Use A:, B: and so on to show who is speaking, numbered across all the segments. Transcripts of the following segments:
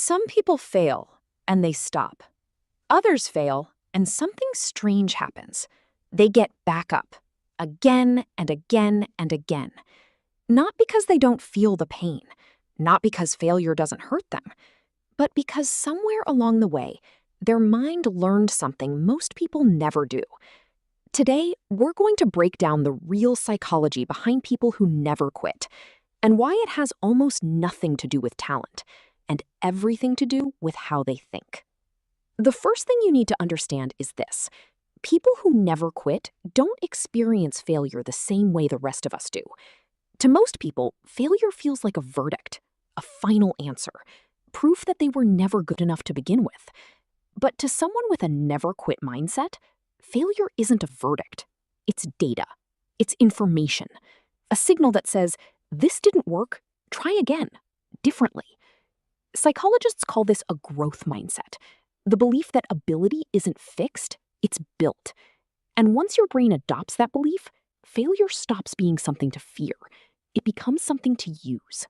A: Some people fail and they stop. Others fail and something strange happens. They get back up again and again and again. Not because they don't feel the pain, not because failure doesn't hurt them, but because somewhere along the way, their mind learned something most people never do. Today, we're going to break down the real psychology behind people who never quit, and why it has almost nothing to do with talent, and everything to do with how they think. The first thing you need to understand is this. People who never quit don't experience failure the same way the rest of us do. To most people, failure feels like a verdict, a final answer, proof that they were never good enough to begin with. But to someone with a never quit mindset, failure isn't a verdict. It's data. It's information. A signal that says, this didn't work, try again, differently. Psychologists call this a growth mindset, the belief that ability isn't fixed, it's built. And once your brain adopts that belief, failure stops being something to fear. It becomes something to use.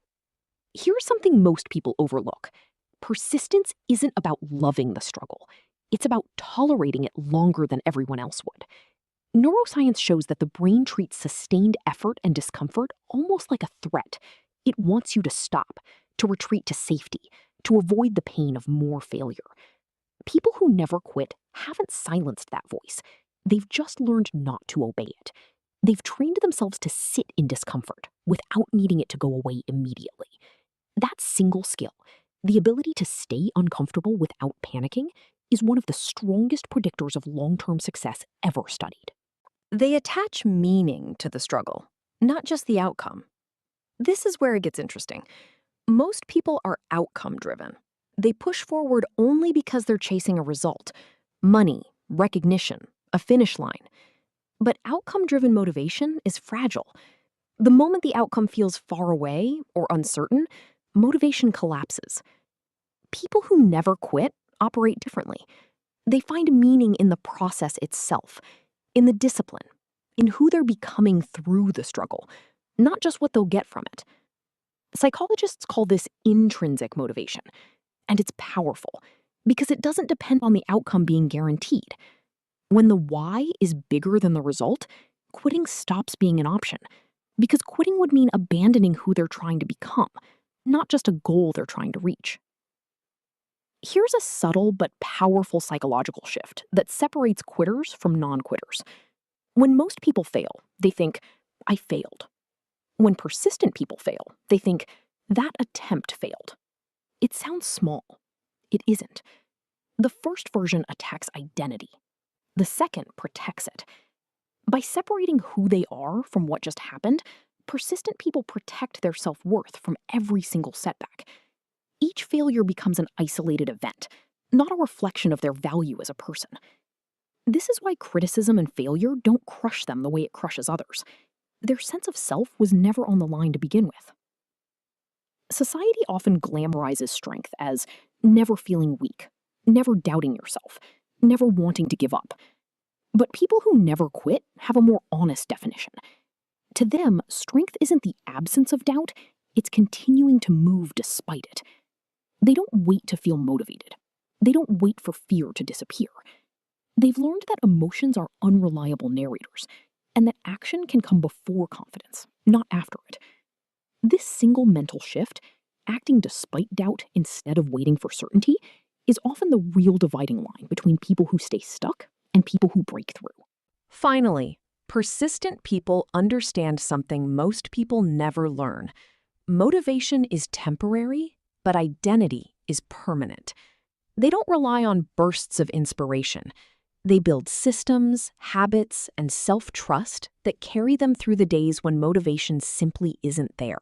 A: Here's something most people overlook. Persistence isn't about loving the struggle. It's about tolerating it longer than everyone else would. Neuroscience shows that the brain treats sustained effort and discomfort almost like a threat. It wants you to stop, to retreat to safety, to avoid the pain of more failure. People who never quit haven't silenced that voice. They've just learned not to obey it. They've trained themselves to sit in discomfort without needing it to go away immediately. That single skill, the ability to stay uncomfortable without panicking, is one of the strongest predictors of long-term success ever studied.
B: They attach meaning to the struggle, not just the outcome. This is where it gets interesting. Most people are outcome-driven. They push forward only because they're chasing a result, money, recognition, a finish line. But outcome-driven motivation is fragile. The moment the outcome feels far away or uncertain, motivation collapses. People who never quit operate differently. They find meaning in the process itself, in the discipline, in who they're becoming through the struggle, not just what they'll get from it. Psychologists call this intrinsic motivation, and it's powerful because it doesn't depend on the outcome being guaranteed. When the why is bigger than the result, quitting stops being an option, because quitting would mean abandoning who they're trying to become, not just a goal they're trying to reach. Here's a subtle but powerful psychological shift that separates quitters from non-quitters. When most people fail, they think, I failed. When persistent people fail, they think, that attempt failed. It sounds small. It isn't. The first version attacks identity. The second protects it. By separating who they are from what just happened, persistent people protect their self-worth from every single setback. Each failure becomes an isolated event, not a reflection of their value as a person. This is why criticism and failure don't crush them the way it crushes others. Their sense of self was never on the line to begin with. Society often glamorizes strength as never feeling weak, never doubting yourself, never wanting to give up. But people who never quit have a more honest definition. To them, strength isn't the absence of doubt, it's continuing to move despite it. They don't wait to feel motivated. They don't wait for fear to disappear. They've learned that emotions are unreliable narrators, and that action can come before confidence, not after it. This single mental shift, acting despite doubt instead of waiting for certainty, is often the real dividing line between people who stay stuck and people who break through.
A: Finally, persistent people understand something most people never learn. Motivation is temporary, but identity is permanent. They don't rely on bursts of inspiration. They build systems, habits, and self-trust that carry them through the days when motivation simply isn't there.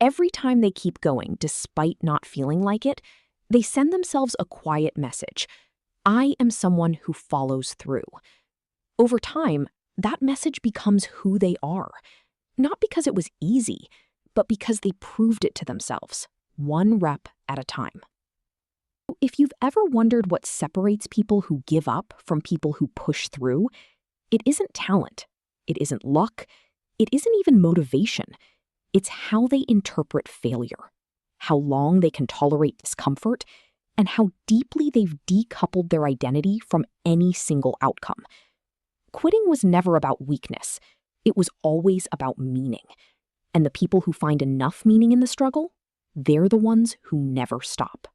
A: Every time they keep going, despite not feeling like it, they send themselves a quiet message. I am someone who follows through. Over time, that message becomes who they are, not because it was easy, but because they proved it to themselves, one rep at a time. If you've ever wondered what separates people who give up from people who push through, it isn't talent, it isn't luck, it isn't even motivation. It's how they interpret failure, how long they can tolerate discomfort, and how deeply they've decoupled their identity from any single outcome. Quitting was never about weakness. It was always about meaning. And the people who find enough meaning in the struggle, they're the ones who never stop.